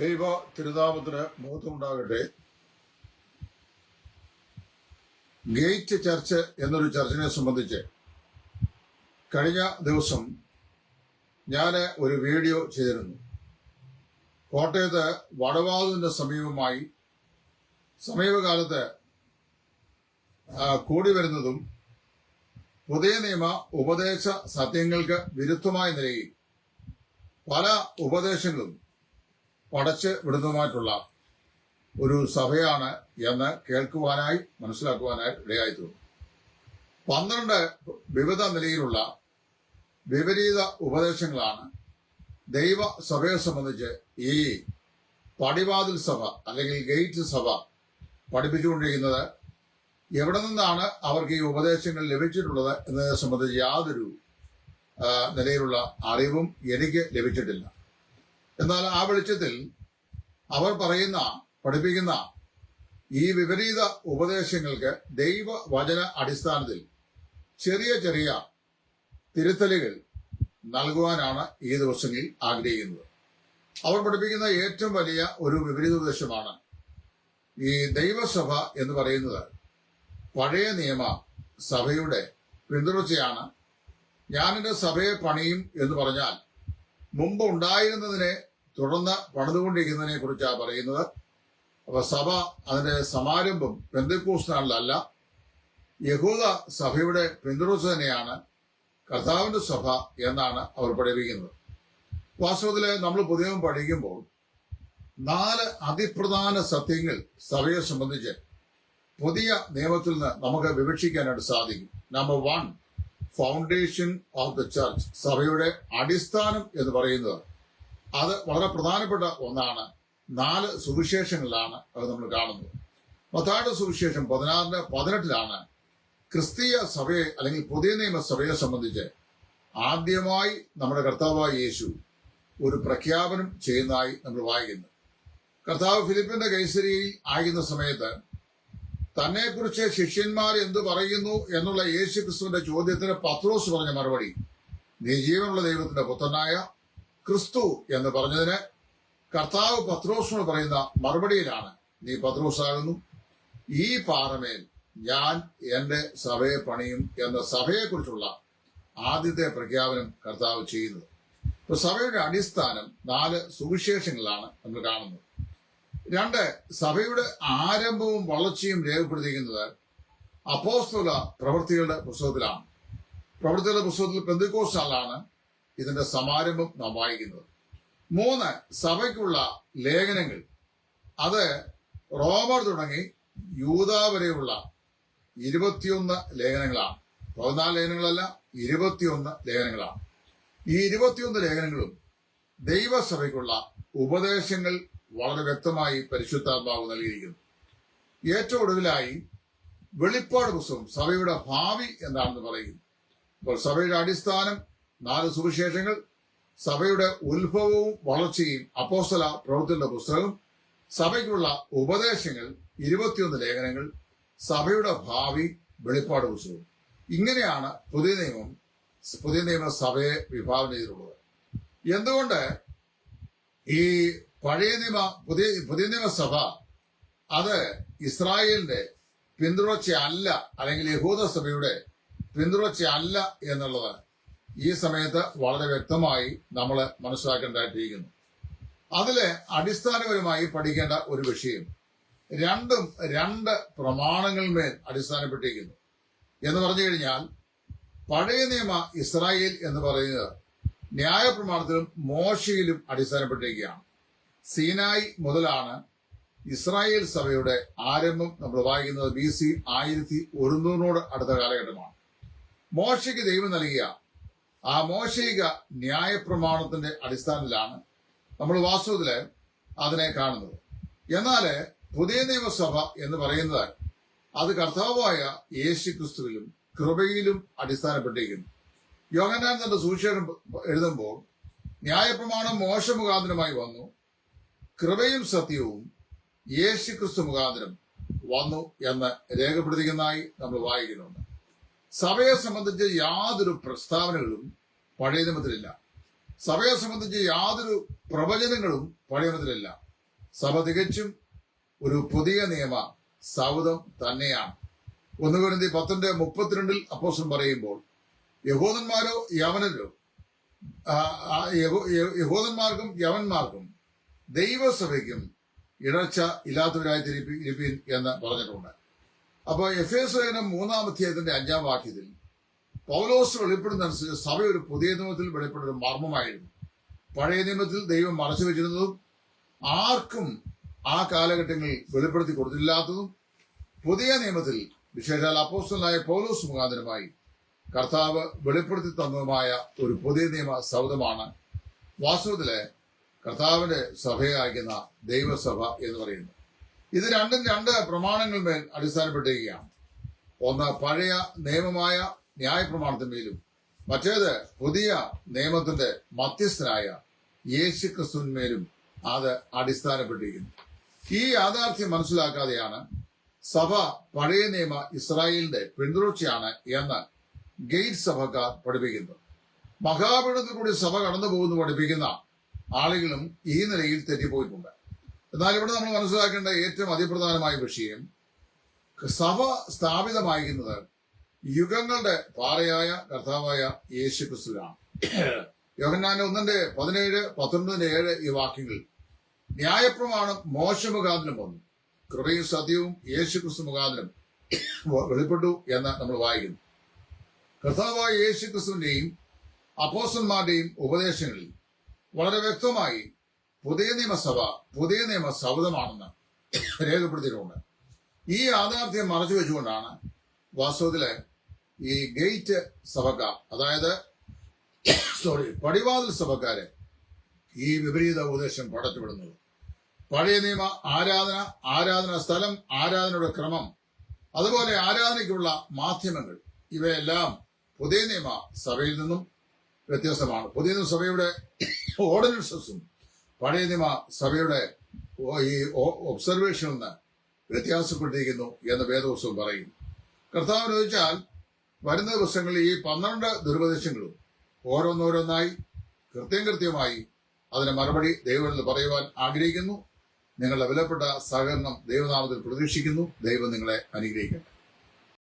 ദൈവ തിരുനാമത്തിന് മഹത്വമുണ്ടാകട്ടെ. ഗേറ്റ് ചർച്ച് എന്നൊരു ചർച്ചിനെ സംബന്ധിച്ച് കഴിഞ്ഞ ദിവസം ഞാൻ ഒരു വീഡിയോ ചെയ്തിരുന്നു. കോട്ടയത്ത് വടവാതിലിന് സമീപകാലത്ത് കൂടി വരുന്നതും പുതിയ നിയമ ഉപദേശ സത്യങ്ങൾക്ക് വിരുദ്ധമായ നിലയിൽ പല ഉപദേശങ്ങളും പടച്ച് വിടുന്നതുമായിട്ടുള്ള ഒരു സഭയാണ് എന്ന് കേൾക്കുവാനായി മനസ്സിലാക്കുവാനായി ഇടയായി തീർന്നു. 12 വിവിധ നിലയിലുള്ള വിപരീത ഉപദേശങ്ങളാണ് ദൈവ സഭയെ സംബന്ധിച്ച് ഈ പടിവാതിൽ സഭ അല്ലെങ്കിൽ ഗേറ്റ് സഭ പഠിപ്പിച്ചുകൊണ്ടിരിക്കുന്നത്. എവിടെ നിന്നാണ് അവർക്ക് ഈ ഉപദേശങ്ങൾ ലഭിച്ചിട്ടുള്ളത് എന്നതിനെ സംബന്ധിച്ച് യാതൊരു നിലയിലുള്ള അറിവും എനിക്ക് ലഭിച്ചിട്ടില്ല. എന്നാൽ ആ വെളിച്ചത്തിൽ അവർ പഠിപ്പിക്കുന്ന ഈ വിപരീത ഉപദേശങ്ങൾക്ക് ദൈവവചന അടിസ്ഥാനത്തിൽ ചെറിയ ചെറിയ തിരുത്തലുകൾ നൽകുവാനാണ് ഈ ദിവസങ്ങളിൽ ആഗ്രഹിക്കുന്നത്. അവർ പഠിപ്പിക്കുന്ന ഏറ്റവും വലിയ ഒരു വിപരീത ഉപദേശമാണ് ഈ ദൈവസഭ എന്ന് പറയുന്നത് പഴയ നിയമ സഭയുടെ പിന്തുടർച്ചയാണ്. ഞാനെന്റെ സഭയെ പണിയും എന്ന് പറഞ്ഞാൽ മുമ്പ് ഉണ്ടായിരുന്നതിനെ തുടർന്ന് പണിതുകൊണ്ടിരിക്കുന്നതിനെ കുറിച്ചാണ് പറയുന്നത്. അപ്പൊ സഭ അതിന്റെ സമാരംഭം പെന്തക്കോസ്ത് നാളിലല്ല, യഹൂദ സഭയുടെ പിന്തുടർച്ച തന്നെയാണ് കർത്താവിന്റെ സഭ എന്നാണ് അവർ പഠിപ്പിക്കുന്നത്. വാസ്തവത്തില് നമ്മൾ പുതിയ പഠിക്കുമ്പോൾ 4 അതിപ്രധാന സത്യങ്ങൾ സഭയെ സംബന്ധിച്ച് പുതിയ നിയമത്തിൽ നിന്ന് നമുക്ക് വിവക്ഷിക്കാനായിട്ട് സാധിക്കും. Number 1, foundation of the church. സഭയുടെ അടിസ്ഥാനം എന്ന് പറയുന്നത് അത് വളരെ പ്രധാനപ്പെട്ട ഒന്നാണ്. 4 സുവിശേഷങ്ങളിലാണ് അത് നമ്മൾ കാണുന്നത്. മത്തായിയുടെ സുവിശേഷം 16:18 ക്രിസ്തീയ സഭയെ അല്ലെങ്കിൽ പുതിയ നിയമ സഭയെ സംബന്ധിച്ച് ആദ്യമായി നമ്മുടെ കർത്താവായ യേശു ഒരു പ്രഖ്യാപനം ചെയ്യുന്നതായി നമ്മൾ വായിക്കുന്നു. കർത്താവ് ഫിലിപ്പിന്റെ കൈസരിയിൽ ആയിരുന്ന സമയത്ത് തന്നെക്കുറിച്ച് ശിഷ്യന്മാർ എന്തു പറയുന്നു എന്നുള്ള യേശു ക്രിസ്തുവിന്റെ ചോദ്യത്തിന് പത്രോസ് പറഞ്ഞ മറുപടി, നീ ജീവനുള്ള ദൈവത്തിന്റെ പുത്രനായ ക്രിസ്തു എന്ന് പറഞ്ഞതിന് കർത്താവ് പത്രോസിനോട് പറയുന്ന മറുപടിയിലാണ്, നീ പത്രോസാകുന്നു, ഈ പാറമേൽ ഞാൻ എന്റെ സഭയെ പണിയും എന്ന സഭയെക്കുറിച്ചുള്ള ആദ്യത്തെ പ്രഖ്യാപനം കർത്താവ് ചെയ്യുന്നത്. ഇപ്പൊ സഭയുടെ അടിസ്ഥാനം 4 സുവിശേഷങ്ങളിലാണ് നമ്മൾ കാണുന്നത്. 2, സഭയുടെ ആരംഭവും വളർച്ചയും രേഖപ്പെടുത്തിയിരിക്കുന്നത് അപ്പോസ്തല പ്രവൃത്തികളുടെ പുസ്തകത്തിലാണ്. പ്രവൃത്തികളുടെ പുസ്തകത്തിൽ പെന്തക്കോസ്ത് നാളിലാണ് ഇതിന്റെ സമാരംഭം നാം വായിക്കുന്നത്. 3, സഭയ്ക്കുള്ള ലേഖനങ്ങൾ. അത് റോമർ തുടങ്ങി യൂദ വരെയുള്ള 21 ലേഖനങ്ങളാണ്. 14 ലേഖനങ്ങളല്ല, 21 ലേഖനങ്ങളാണ്. ഈ 21 ലേഖനങ്ങളും ദൈവസഭയ്ക്കുള്ള ഉപദേശങ്ങൾ വളരെ വ്യക്തമായി പരിശുദ്ധാത്മാവ് നൽകിയിരിക്കുന്നു. ഏറ്റവും ഒടുവിലായി വെളിപ്പാട് പുസ്തകം സഭയുടെ ഭാവി എന്താണെന്ന് പറയുന്നു. അപ്പോൾ സഭയുടെ അടിസ്ഥാനം 4 സുവിശേഷങ്ങൾ, സഭയുടെ ഉത്ഭവവും വളർച്ചയും അപ്പോസ്തല പ്രവൃത്തികളുടെ പുസ്തകം, സഭയ്ക്കുള്ള ഉപദേശങ്ങൾ 21 ലേഖനങ്ങൾ, സഭയുടെ ഭാവി വെളിപ്പാട് പുസ്തകം. ഇങ്ങനെയാണ് പുതിയ നിയമ സഭയെ വിഭാവന ചെയ്തിട്ടുള്ളത്. എന്തുകൊണ്ട് ഈ പുതിയ നിയമ സഭ അത് ഇസ്രായേലിന്റെ പിന്തുടർച്ചയല്ല അല്ലെങ്കിൽ യഹൂദ സഭയുടെ പിന്തുടർച്ചയല്ല എന്നുള്ളത് ഈ സമയത്ത് വളരെ വ്യക്തമായി നമ്മൾ മനസ്സിലാക്കേണ്ടതായിട്ടിരിക്കുന്നു. അതില് അടിസ്ഥാനപരമായി പഠിക്കേണ്ട ഒരു വിഷയം, രണ്ടും 2 പ്രമാണങ്ങളിന്മേൽ അടിസ്ഥാനപ്പെട്ടിരിക്കുന്നു എന്ന് പറഞ്ഞു കഴിഞ്ഞാൽ, പഴയ നിയമ ഇസ്രായേൽ എന്ന് പറയുന്നത് ന്യായപ്രമാണത്തിലും മോശയിലും അടിസ്ഥാനപ്പെട്ടിരിക്കുകയാണ്. സീനായി മുതലാണ് ഇസ്രായേൽ സഭയുടെ ആരംഭം നമ്മൾ വായിക്കുന്നത്. BC 1100 അടുത്ത കാലഘട്ടമാണ്. മോശയ്ക്ക് ദൈവം നൽകിയ ആ മോശയിക ന്യായപ്രമാണത്തിന്റെ അടിസ്ഥാനത്തിലാണ് നമ്മൾ വാസ്തവത്തില് അതിനെ കാണുന്നത്. എന്നാല് പുതിയ നിയമസഭ എന്ന് പറയുന്നത് അത് കർത്താവായ യേശു ക്രിസ്തുവിലും കൃപയിലും അടിസ്ഥാനപ്പെട്ടിരിക്കുന്നു. യോഹന്നാൻ തന്റെ സുവിശേഷം എഴുതുമ്പോൾ ന്യായപ്രമാണം മോശ മുഖാന്തരമായി വന്നു, കൃപയും സത്യവും യേശു ക്രിസ്തു മുഖാന്തരം വന്നു എന്ന് രേഖപ്പെടുത്തിക്കുന്നതായി നമ്മൾ വായിക്കുന്നുണ്ട്. സഭയെ സംബന്ധിച്ച് യാതൊരു പ്രസ്താവനകളും പഴയ നിയമത്തിലില്ല. സഭയെ സംബന്ധിച്ച് യാതൊരു പ്രവചനങ്ങളും പഴയ നിയമത്തിലില്ല. സഭ തികച്ചും ഒരു പുതിയ നിയമ സൗധം തന്നെയാണ്. 1 കൊരിന്ത്യർ 10:32 അപ്പോസ്തലൻ പറയുമ്പോൾ യഹൂദന്മാരോ യവനരോ യഹൂദന്മാർക്കും യവന്മാർക്കും ദൈവസഭയ്ക്കും ഇടർച്ച ഇല്ലാത്തവരായി ഇരിപ്പീൻ എന്ന് പറഞ്ഞിട്ടുണ്ട്. അപ്പോൾ എഫേസ്യലേഖനം 3-ാം അധ്യായത്തിന്റെ 5-ാം വാക്യത്തിൽ പൗലോസ് വെളിപ്പെടുന്നതനുസരിച്ച് സഭ ഒരു പുതിയ നിയമത്തിൽ വെളിപ്പെടുന്ന ഒരു മർമ്മമായിരുന്നു. പഴയ നിയമത്തിൽ ദൈവം മറച്ചു വെച്ചിരുന്നതും ആർക്കും ആ കാലഘട്ടങ്ങളിൽ വെളിപ്പെടുത്തി കൊടുത്തില്ലാത്തതും പുതിയ നിയമത്തിൽ വിശേഷാൽ അപ്പോസ്തലനായ പൗലോസ് മുഖാന്തരമായി കർത്താവ് വെളിപ്പെടുത്തി തന്നതുമായ ഒരു പുതിയ നിയമ സൗധമാണ് വാസ്തവത്തിലെ കർത്താവിന്റെ സഭയെ അയക്കുന്ന ദൈവസഭ എന്ന് പറയുന്നത്. ഇത് രണ്ടും രണ്ട് പ്രമാണങ്ങളിന്മേൽ അടിസ്ഥാനപ്പെട്ടിരിക്കുകയാണ്. ഒന്ന് പഴയ നിയമമായ ന്യായപ്രമാണത്തിന്മേലും മറ്റേത് പുതിയ നിയമത്തിന്റെ മധ്യസ്ഥനായ യേശു ക്രിസ്തുവിന്മേലും അത് അടിസ്ഥാനപ്പെട്ടിരിക്കുന്നു. ഈ യാഥാർത്ഥ്യം മനസ്സിലാക്കാതെയാണ് സഭ പഴയ നിയമ ഇസ്രായേലിന്റെ പിന്തുടർച്ചയാണ് എന്ന് ഗേറ്റ് സഭക്കാർ പഠിപ്പിക്കുന്നത്. മഹാപീഠത്തിൽ കൂടി സഭ കടന്നു പോകുന്നു പഠിപ്പിക്കുന്ന ആളുകളും ഈ നിലയിൽ തെറ്റിപ്പോയിട്ടുണ്ട്. എന്നാൽ ഇവിടെ നമ്മൾ മനസ്സിലാക്കേണ്ട ഏറ്റവും അതിപ്രധാനമായ വിഷയം സഭ സ്ഥാപിതമായിരിക്കുന്നത് യുഗങ്ങളുടെ പാറയായ കർത്താവായ യേശു ക്രിസ്തുവിനാണ്. യോഹന്നാൻ 1:17-19 ഈ വാക്യങ്ങൾ ന്യായപ്രമാണം മോശ മുഖാന്തരം വന്നു, കൃപയും സത്യവും യേശു ക്രിസ്തു മുഖാന്തരം വെളിപ്പെട്ടു എന്ന് നമ്മൾ വായിക്കുന്നു. കർത്താവായ യേശു ക്രിസ്തുവിന്റെയും അപ്പോസ്തലന്മാരുടെയും ഉപദേശങ്ങളിൽ വളരെ വ്യക്തമായി പുതിയ നിയമസഭ പുതിയ നിയമ സൗധമാണെന്ന് രേഖപ്പെടുത്തിയിട്ടുണ്ട്. ഈ യാഥാർത്ഥ്യം മറച്ചു വെച്ചുകൊണ്ടാണ് വാസ്തവത്തിലെ ഈ ഗേറ്റ് സഭക്കാർ, അതായത് പടിവാതിൽ സഭക്കാരെ ഈ വിപരീത ഉപദേശം പടച്ചുവിടുന്നത്. പഴയ നിയമ ആരാധന സ്ഥലം, ആരാധനയുടെ ക്രമം, അതുപോലെ ആരാധനയ്ക്കുള്ള മാധ്യമങ്ങൾ, ഇവയെല്ലാം പുതിയ നിയമ സഭയിൽ നിന്നും വ്യത്യസ്തമാണ്. പുതിയ നിയമ സഭയുടെ ഓർഡിനൻസസും പഴയ നിയമ സഭയുടെ ഈ ഒബ്സർവേഷനിൽ നിന്ന് വ്യത്യാസപ്പെട്ടിരിക്കുന്നു എന്ന് വേദപുസ്തകം പറയുന്നു. കർത്താവിന് ചോദിച്ചാൽ വരുന്ന ദിവസങ്ങളിൽ ഈ 12 ദുരുപദേശങ്ങളും ഓരോന്നോരോന്നായി കൃത്യമായി അതിന് മറുപടി ദൈവത്തിൽ പറയുവാൻ ആഗ്രഹിക്കുന്നു. നിങ്ങളുടെ വിലപ്പെട്ട സഹകരണം ദൈവനാമത്തിൽ പ്രതീക്ഷിക്കുന്നു. ദൈവം നിങ്ങളെ അനുഗ്രഹിക്കട്ടെ.